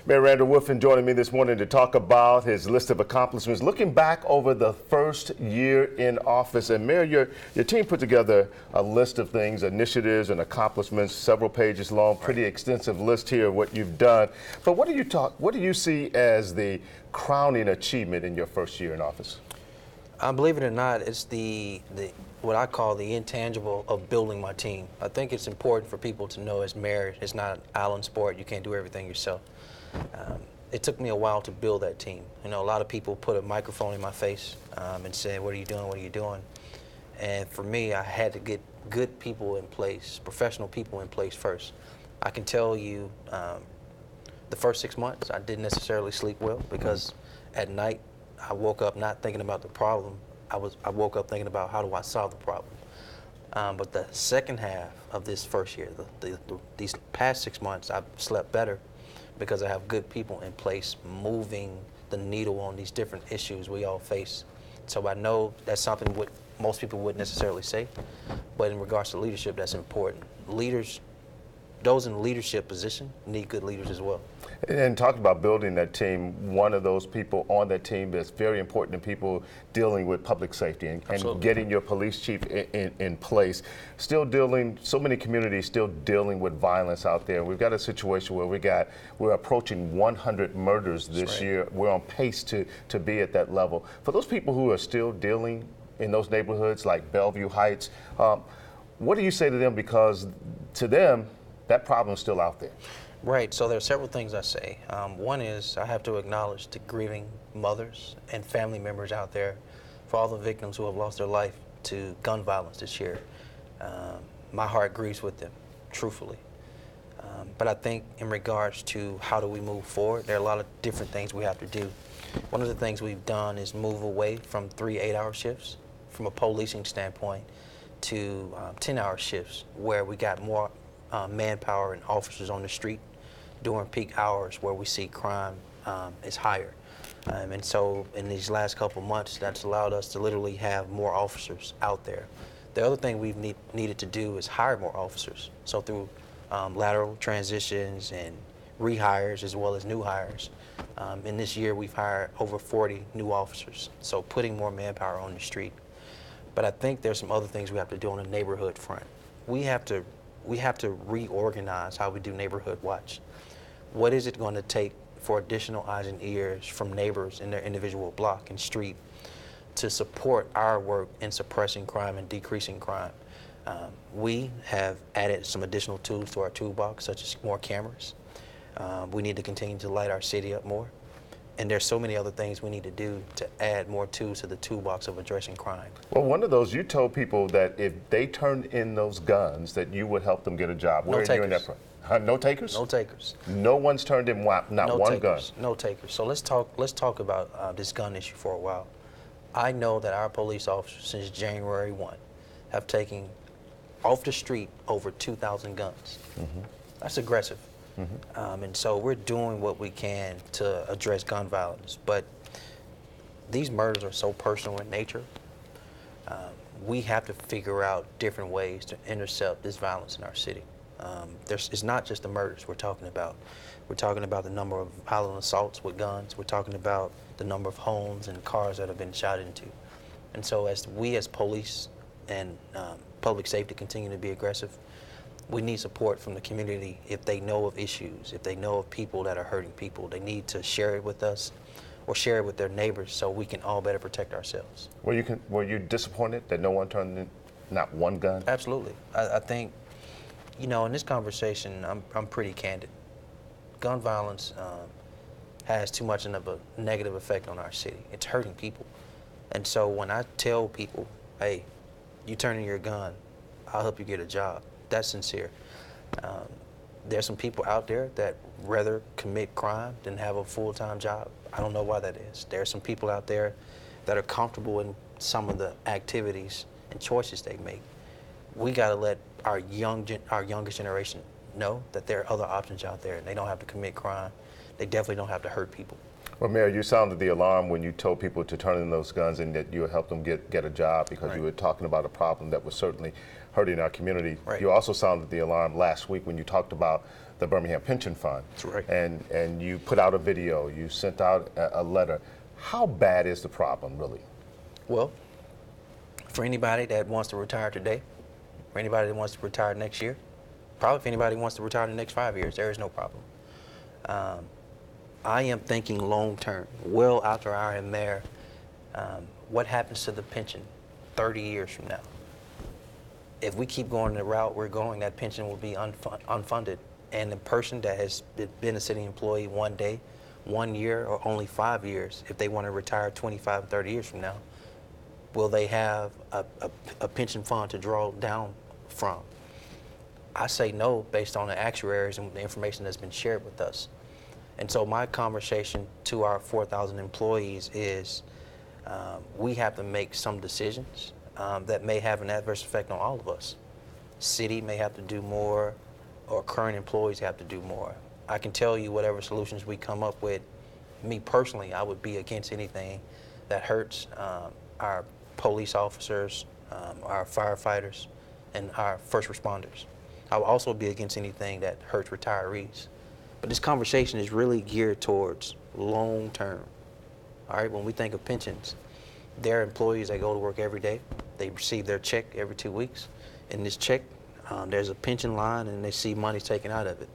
Mayor Randall Woodfin joining me this morning to talk about his list of accomplishments, looking back over the first year in office. And Mayor, your team put together a list of things, initiatives and accomplishments, several pages long, pretty extensive list here of what you've done. But what do you see as the crowning achievement in your first year in office? Believe it or not, it's the what I call the intangible of building my team. I think it's important for people to know as mayor, it's not an island sport. You can't do everything yourself. It took me a while to build that team. You know, a lot of people put a microphone in my face and say, "What are you doing? What are you doing?" And for me, I had to get good people in place, professional people in place first. I can tell you, the first 6 months, I didn't necessarily sleep well because at night I woke up not thinking about the problem. I woke up thinking about how do I solve the problem. But the second half of this first year, these past 6 months, I've slept better because I have good people in place moving the needle on these different issues we all face. So I know that's something what most people wouldn't necessarily say, but in regards to leadership, that's important. Leaders, those in leadership position need good leaders as well. And talking about building that team, one of those people on that team that's very important to people dealing with public safety and getting your police chief in place. So many communities still dealing with violence out there. We've got a situation where we're approaching 100 murders this year. We're on pace to be at that level. For those people who are still dealing in those neighborhoods like Bellevue Heights, what do you say to them? Because to them, that problem is still out there. Right, so there are several things I say. One is I have to acknowledge the grieving mothers and family members out there for all the victims who have lost their life to gun violence this year. My heart grieves with them, truthfully. But I think in regards to how do we move forward, there are a lot of different things we have to do. One of the things we've done is move away from 3 8-hour shifts from a policing standpoint to 10-hour shifts where we got more manpower and officers on the street during peak hours where we see crime is higher. And so in these last couple months, that's allowed us to literally have more officers out there. The other thing we've needed to do is hire more officers. So through lateral transitions and rehires as well as new hires. In this year, we've hired over 40 new officers. So putting more manpower on the street. But I think there's some other things we have to do on the neighborhood front. We have to reorganize how we do neighborhood watch. What is it going to take for additional eyes and ears from neighbors in their individual block and street to support our work in suppressing crime and decreasing crime? We have added some additional tools to our toolbox, such as more cameras. We need to continue to light our city up more. And there's so many other things we need to do to add more tools to the toolbox of addressing crime. Well, one of those, you told people that if they turned in those guns, that you would help them get a job. Where are you in that front? No takers? No takers. No one's turned in not one gun. No takers. So let's talk about this gun issue for a while. I know that our police officers since January 1 have taken off the street over 2,000 guns. That's aggressive. And so we're doing what we can to address gun violence. But these murders are so personal in nature. We have to figure out different ways to intercept this violence in our city. It's not just the murders we're talking about. We're talking about the number of violent assaults with guns. We're talking about the number of homes and cars that have been shot into. And so as we as police and public safety continue to be aggressive, we need support from the community. If they know of issues, if they know of people that are hurting people, they need to share it with us or share it with their neighbors so we can all better protect ourselves. Were you disappointed that no one turned in not one gun? Absolutely. I think, you know, in this conversation, I'm pretty candid. Gun violence has too much of a negative effect on our city. It's hurting people. And so when I tell people, hey, you turn in your gun, I'll help you get a job, that's sincere. There's some people out there that rather commit crime than have a full-time job. I don't know why that is. There are some people out there that are comfortable in some of the activities and choices they make. We got to let our youngest generation know that there are other options out there. They don't have to commit crime. They definitely don't have to hurt people. Well, Mayor, you sounded the alarm when you told people to turn in those guns and that you would help them get a job because you were talking about a problem that was certainly hurting our community. You also sounded the alarm last week when you talked about the Birmingham Pension Fund. That's right. And you put out a video, you sent out a letter. How bad is the problem, really? Well, for anybody that wants to retire today, for anybody that wants to retire next year, probably if anybody wants to retire in the next 5 years, there is no problem. I am thinking long term, well after I am mayor, what happens to the pension 30 years from now? If we keep going the route we're going, that pension will be unfunded. And the person that has been a city employee 1 day, 1 year, or only 5 years, if they want to retire 25, 30 years from now, will they have a pension fund to draw down from? I say no, based on the actuaries and the information that's been shared with us. And so my conversation to our 4,000 employees is we have to make some decisions that may have an adverse effect on all of us. City may have to do more, or current employees have to do more. I can tell you whatever solutions we come up with, me personally, I would be against anything that hurts our police officers, our firefighters, and our first responders. I would also be against anything that hurts retirees. But this conversation is really geared towards long term. All right, when we think of pensions, there are employees that go to work every day. They receive their check every 2 weeks. In this check, there's a pension line and they see money taken out of it.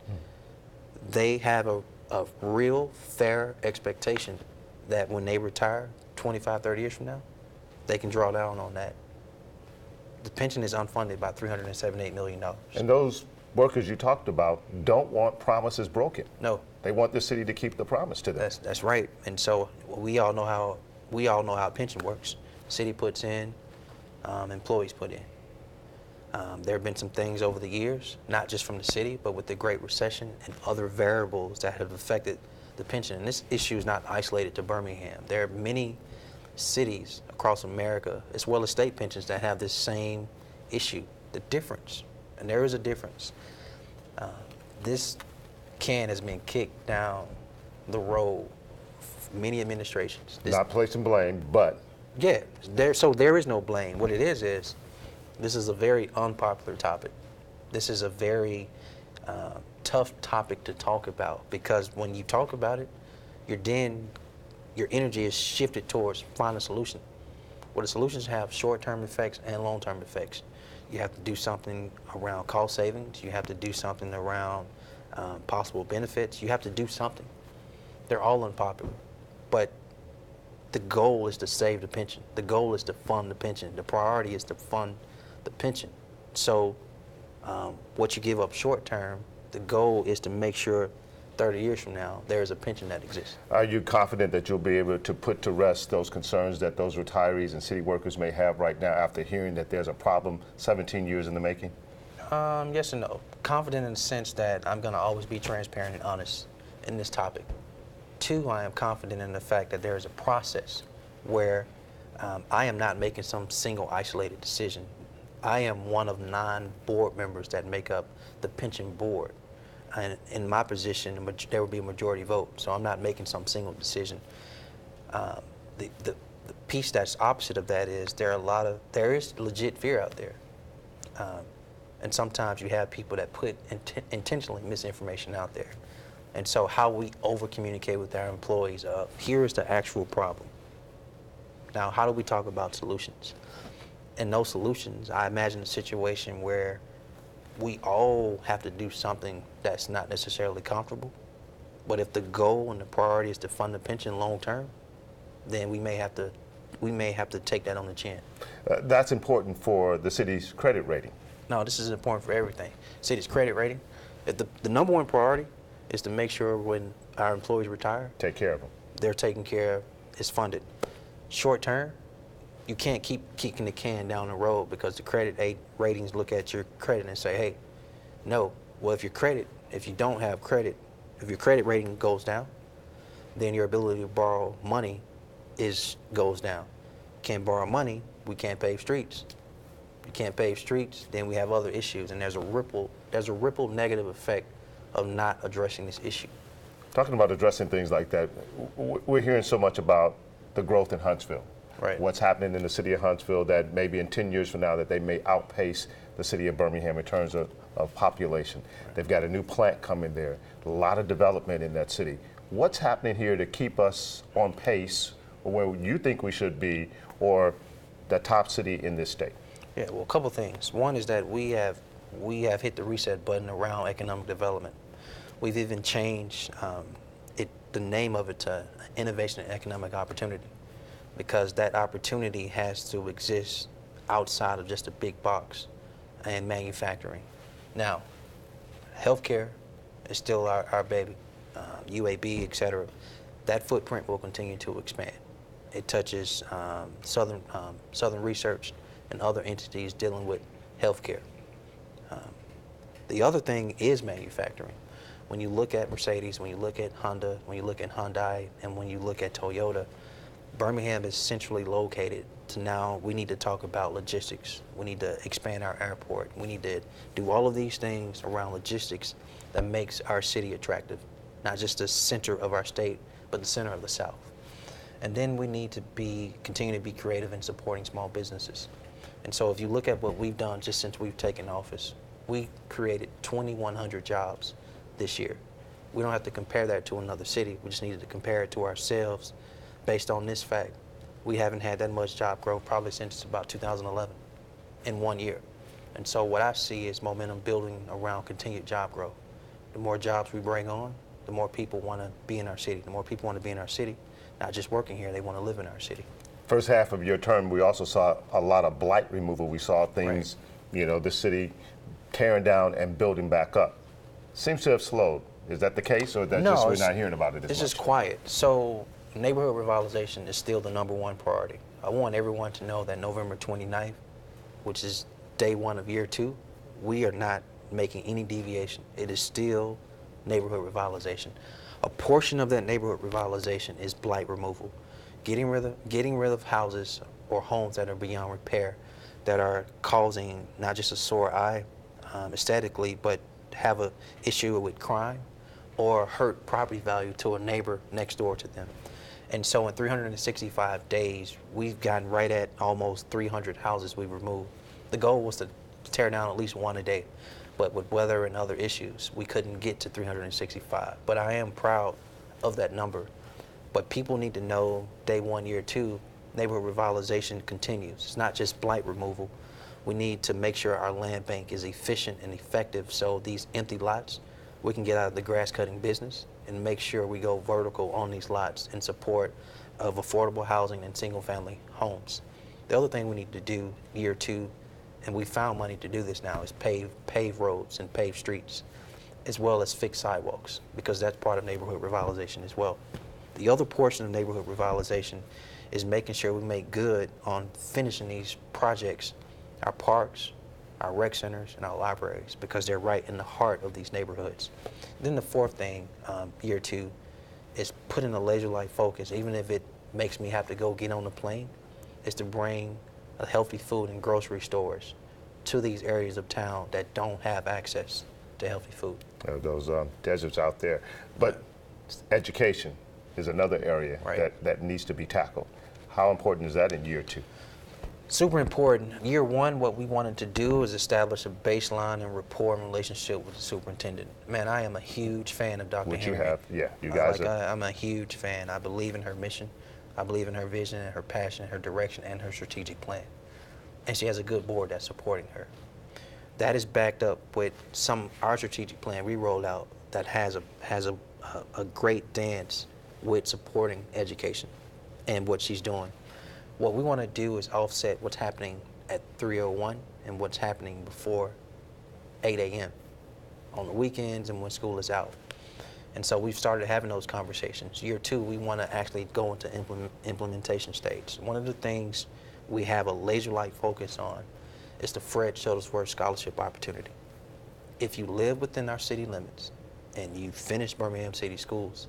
They have a real fair expectation that when they retire 25, 30 years from now, they can draw down on that. The pension is unfunded by $378 million. And those workers you talked about don't want promises broken. No. They want the city to keep the promise to them. That's right. And so we all know how pension works. City puts in, employees put in. There have been some things over the years, not just from the city, but with the Great Recession and other variables that have affected the pension. And this issue is not isolated to Birmingham. There are many cities across America, as well as state pensions, that have this same issue, the difference. And there is a difference. This can has been kicked down the road for many administrations. Not placing blame, but. Yeah, so there is no blame. What it is this is a very unpopular topic. This is a very tough topic to talk about, because when you talk about it, your energy is shifted towards finding a solution. Well, the solutions have short-term effects and long-term effects. You have to do something around cost savings. You have to do something around possible benefits. You have to do something. They're all unpopular. But the goal is to save the pension. The goal is to fund the pension. The priority is to fund the pension. So what you give up short-term, the goal is to make sure 30 years from now, there is a pension that exists. Are you confident that you'll be able to put to rest those concerns that those retirees and city workers may have right now after hearing that there's a problem 17 years in the making? Yes and no. Confident in the sense that I'm going to always be transparent and honest in this topic. Two, I am confident in the fact that there is a process where I am not making some single isolated decision. I am one of 9 board members that make up the pension board. And in my position, there will be a majority vote, so I'm not making some single decision. The piece that's opposite of that is there is legit fear out there. And sometimes you have people that put intentionally misinformation out there. And so how we over-communicate with our employees, here is the actual problem. Now, how do we talk about solutions? And those solutions, I imagine a situation where we all have to do something that's not necessarily comfortable. But if the goal and the priority is to fund the pension long term, then we may have to take that on the chin. That's important for the city's credit rating. No, this is important for everything. City's credit rating. If the number one priority is to make sure when our employees retire, take care of them. They're taken care of, it's funded. Short term, you can't keep kicking the can down the road because the credit ratings look at your credit and say, hey, no. Well, if you don't have credit, if your credit rating goes down, then your ability to borrow money goes down. Can't borrow money, we can't pave streets. You can't pave streets, then we have other issues, and there's a ripple negative effect of not addressing this issue. Talking about addressing things like that, we're hearing so much about the growth in Huntsville. Right. What's happening in the city of Huntsville that maybe in 10 years from now that they may outpace the city of Birmingham in terms of of population. They've got a new plant coming there, a lot of development in that city. What's happening here to keep us on pace where you think we should be, or the top city in this state? Yeah, well, a couple things. One is that we have hit the reset button around economic development. We've even changed the name of it to Innovation and Economic Opportunity, because that opportunity has to exist outside of just a big box and manufacturing. Now, healthcare is still our baby, UAB, et cetera. That footprint will continue to expand. It touches Southern Research and other entities dealing with healthcare. The other thing is manufacturing. When you look at Mercedes, when you look at Honda, when you look at Hyundai, and when you look at Toyota, Birmingham is centrally located. So now we need to talk about logistics. We need to expand our airport. We need to do all of these things around logistics that makes our city attractive, not just the center of our state, but the center of the South. And then we need to continue to be creative in supporting small businesses. And so if you look at what we've done just since we've taken office, we created 2,100 jobs this year. We don't have to compare that to another city. We just needed to compare it to ourselves based on this fact. We haven't had that much job growth probably since about 2011 in 1 year. And so what I see is momentum building around continued job growth. The more jobs we bring on, the more people want to be in our city. The more people want to be in our city, not just working here, they want to live in our city. First half of your term, we also saw a lot of blight removal. We saw things, the city tearing down and building back up. Seems to have slowed. Is that the case, or is that just we're not hearing about it as much? It's just quiet. So neighborhood revitalization is still the #1 priority. I want everyone to know that November 29th, which is day 1 of year 2, we are not making any deviation. It is still neighborhood revitalization. A portion of that neighborhood revitalization is blight removal, getting rid of houses or homes that are beyond repair, that are causing not just a sore eye aesthetically, but have an issue with crime or hurt property value to a neighbor next door to them. And so in 365 days, we've gotten right at almost 300 houses we've removed. The goal was to tear down at least 1 a day, but with weather and other issues, we couldn't get to 365. But I am proud of that number. But people need to know day 1, year 2, neighborhood revitalization continues. It's not just blight removal. We need to make sure our land bank is efficient and effective, so these empty lots, we can get out of the grass cutting business and make sure we go vertical on these lots in support of affordable housing and single family homes. The other thing we need to do year 2, and we found money to do this now, is pave roads and pave streets, as well as fix sidewalks, because that's part of neighborhood revitalization as well. The other portion of neighborhood revitalization is making sure we make good on finishing these projects, our parks, our rec centers, and our libraries, because they're right in the heart of these neighborhoods. Then the fourth thing, year 2, is putting a laser-like focus, even if it makes me have to go get on the plane, is to bring healthy food and grocery stores to these areas of town that don't have access to healthy food. Those deserts out there. But education is another area that needs to be tackled. How important is that in year 2? Super important. Year 1, what we wanted to do is establish a baseline and rapport and relationship with the superintendent. Man, I am a huge fan of Dr. Henry. Which you have, you guys are. I'm a huge fan. I believe in her mission. I believe in her vision and her passion, her direction, and her strategic plan. And she has a good board that's supporting her. That is backed up with our strategic plan we rolled out that has a great dance with supporting education and what she's doing. What we want to do is offset what's happening at 3:01 and what's happening before 8 a.m. on the weekends and when school is out. And so we've started having those conversations. Year 2, we want to actually go into implementation stage. One of the things we have a laser-like focus on is the Fred Shuttlesworth Scholarship Opportunity. If you live within our city limits and you finish Birmingham City Schools,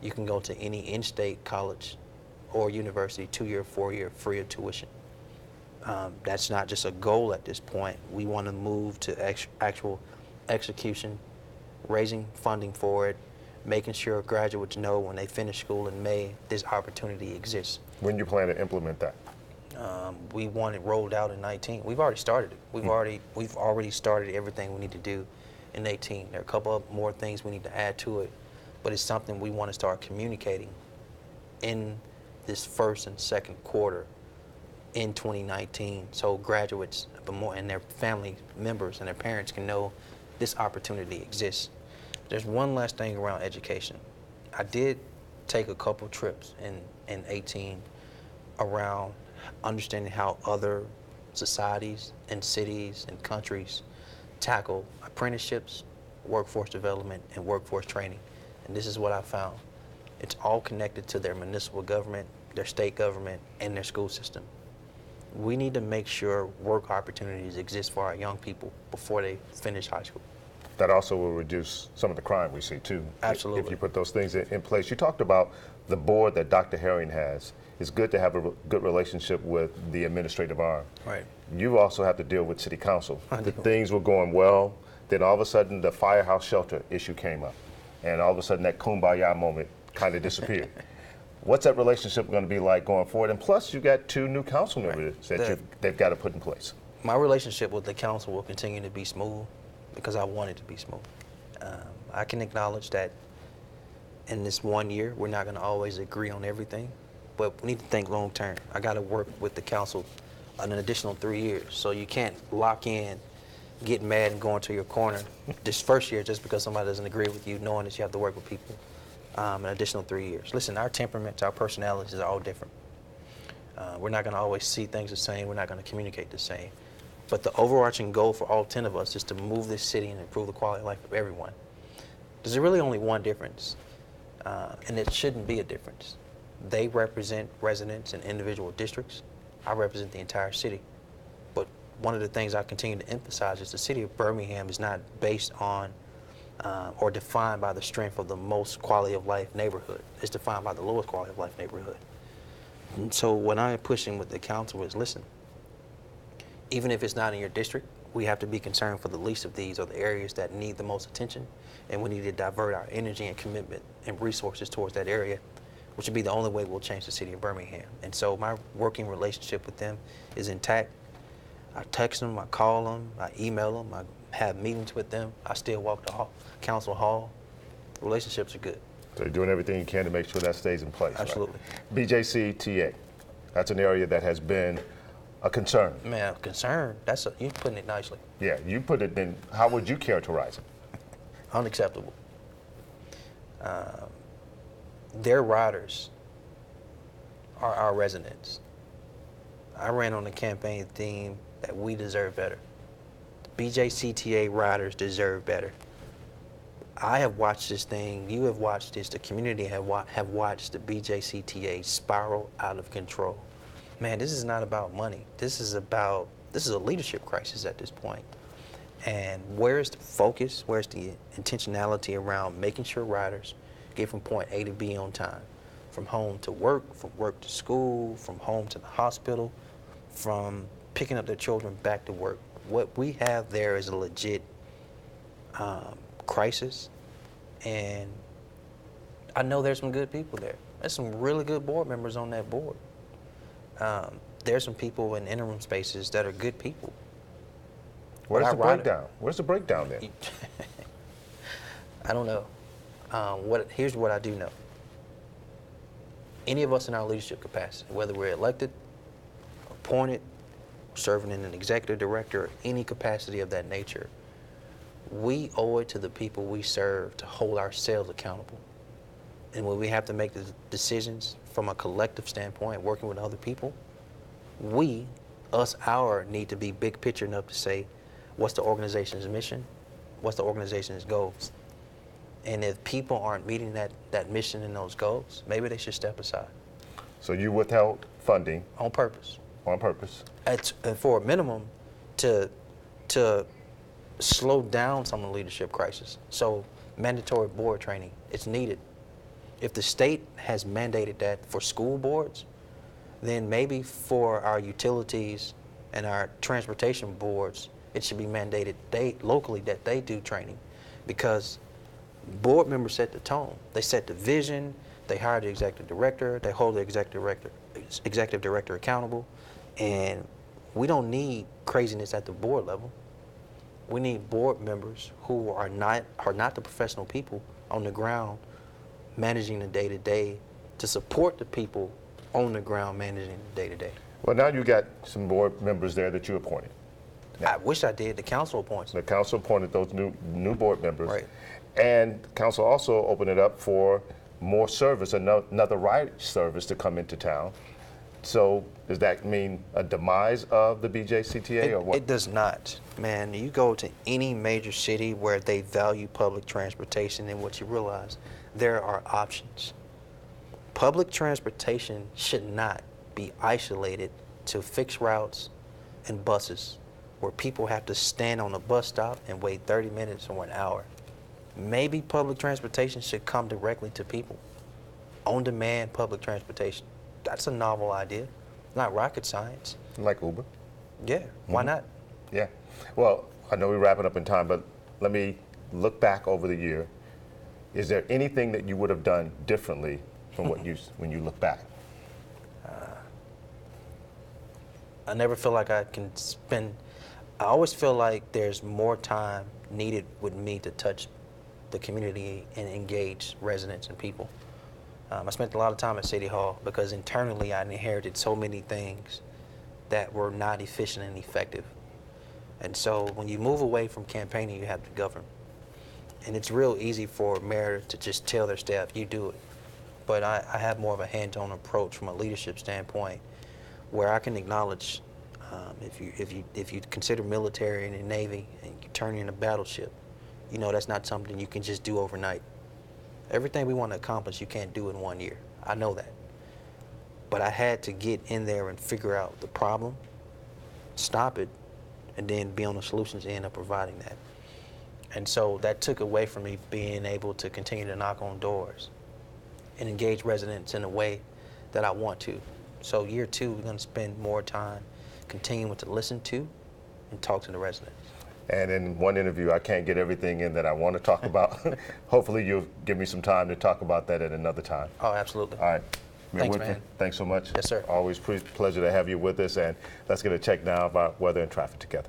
you can go to any in-state college or university, 2-year, 4-year, free of tuition. That's not just a goal at this point. We want to move to actual execution, raising funding for it, making sure graduates know when they finish school in May, this opportunity exists. When do you plan to implement that? We want it rolled out in 19. We've already started it. We've already started everything we need to do in 18. There are a couple of more things we need to add to it, but it's something we want to start communicating in this first and second quarter in 2019, so graduates and their family members and their parents can know this opportunity exists. There's one last thing around education. I did take a couple trips in 18 around understanding how other societies and cities and countries tackle apprenticeships, workforce development, and workforce training. And this is what I found. It's all connected to their municipal government, their state government, and their school system. We need to make sure work opportunities exist for our young people before they finish high school. That also will reduce some of the crime we see too. Absolutely. If you put those things in place. You talked about the board that Dr. Herring has. It's good to have a good relationship with the administrative arm. Right. You also have to deal with city council. I do. Things were going well, then all of a sudden the firehouse shelter issue came up. And all of a sudden that kumbaya moment kind of disappeared. What's that relationship going to be like going forward? And plus, you got 2 new council members that they've got to put in place. My relationship with the council will continue to be smooth because I want it to be smooth. I can acknowledge that in this 1 year, we're not going to always agree on everything, but we need to think long term. I got to work with the council an additional 3 years, so you can't lock in, get mad, and go into your corner this first year just because somebody doesn't agree with you, knowing that you have to work with people. An additional 3 years. Listen, our temperaments, our personalities are all different. We're not going to always see things the same. We're not going to communicate the same. But the overarching goal for all 10 of us is to move this city and improve the quality of life of everyone. There's really only one difference, and it shouldn't be a difference. They represent residents in individual districts. I represent the entire city. But one of the things I continue to emphasize is the city of Birmingham is not based on or defined by the strength of the most quality of life neighborhood. It's defined by the lowest quality of life neighborhood. And so what I'm pushing with the council is, listen, even if it's not in your district, we have to be concerned for the least of these or the areas that need the most attention, and we need to divert our energy and commitment and resources towards that area, which would be the only way we'll change the city of Birmingham. And so my working relationship with them is intact. I text them, I call them, I email them, I have meetings with them. I still walk the council hall. Relationships are good. So you're doing everything you can to make sure that stays in place. Absolutely. Right? BJCTA, that's an area that has been a concern. Man, concern, you're putting it nicely. Yeah, you put it in, how would you characterize it? Unacceptable. Their riders are our residents. I ran on the campaign theme that we deserve better. BJCTA riders deserve better. I have watched this thing, you have watched this, the community have watched the BJCTA spiral out of control. Man, this is not about money. This is a leadership crisis at this point. And where's the focus, where's the intentionality around making sure riders get from point A to B on time, from home to work, from work to school, from home to the hospital, from picking up their children back to work. What we have there is a legit crisis, and I know there's some good people there. There's some really good board members on that board. There's some people in interim spaces that are good people. Where's the breakdown? Where's the breakdown then? I don't know. Here's what I do know. Any of us in our leadership capacity, whether we're elected, appointed, serving in an executive director, or any capacity of that nature, we owe it to the people we serve to hold ourselves accountable. And when we have to make the decisions from a collective standpoint, working with other people, our need to be big picture enough to say, what's the organization's mission? What's the organization's goals? And if people aren't meeting that mission and those goals, maybe they should step aside. So you withheld funding. On purpose. On purpose. For a minimum to slow down some of the leadership crisis. So mandatory board training, it's needed. If the state has mandated that for school boards, then maybe for our utilities and our transportation boards, it should be mandated locally that they do training, because board members set the tone. They set the vision, they hire the executive director, they hold the executive director accountable, And we don't need craziness at the board level. We need board members who are not the professional people on the ground managing the day-to-day to support the people on the ground managing the day-to-day. Well, now you got some board members there that you appointed. I wish I did. The council appoints. The council appointed those new board members. Right. And the council also opened it up for more service, another ride service to come into town. So does that mean a demise of the BJCTA or what? It does not. Man, you go to any major city where they value public transportation, and what you realize, there are options. Public transportation should not be isolated to fixed routes and buses where people have to stand on a bus stop and wait 30 minutes or an hour. Maybe public transportation should come directly to people. On-demand public transportation. That's a novel idea. Not rocket science. Like Uber? Yeah, why not? Yeah. Well, I know we're wrapping up in time, but let me look back over the year. Is there anything that you would have done differently from what when you look back? I never feel like I can spend, I always feel like there's more time needed with me to touch the community and engage residents and people. I spent a lot of time at City Hall because internally I inherited so many things that were not efficient and effective. And so when you move away from campaigning, you have to govern. And it's real easy for a mayor to just tell their staff, you do it. But I have more of a hands-on approach from a leadership standpoint where I can acknowledge if you consider military and the Navy and you turn in a battleship, you know that's not something you can just do overnight. Everything we want to accomplish, you can't do in 1 year. I know that. But I had to get in there and figure out the problem, stop it, and then be on the solutions end of providing that. And so that took away from me being able to continue to knock on doors and engage residents in a way that I want to. So year 2, we're going to spend more time continuing to listen to and talk to the residents. And in one interview, I can't get everything in that I want to talk about. Hopefully you'll give me some time to talk about that at another time. Oh, absolutely. All right. Mayor Thanks, Woodfin, man. thanks so much. Yes, sir. Always pleasure to have you with us. And let's get a check now about weather and traffic together.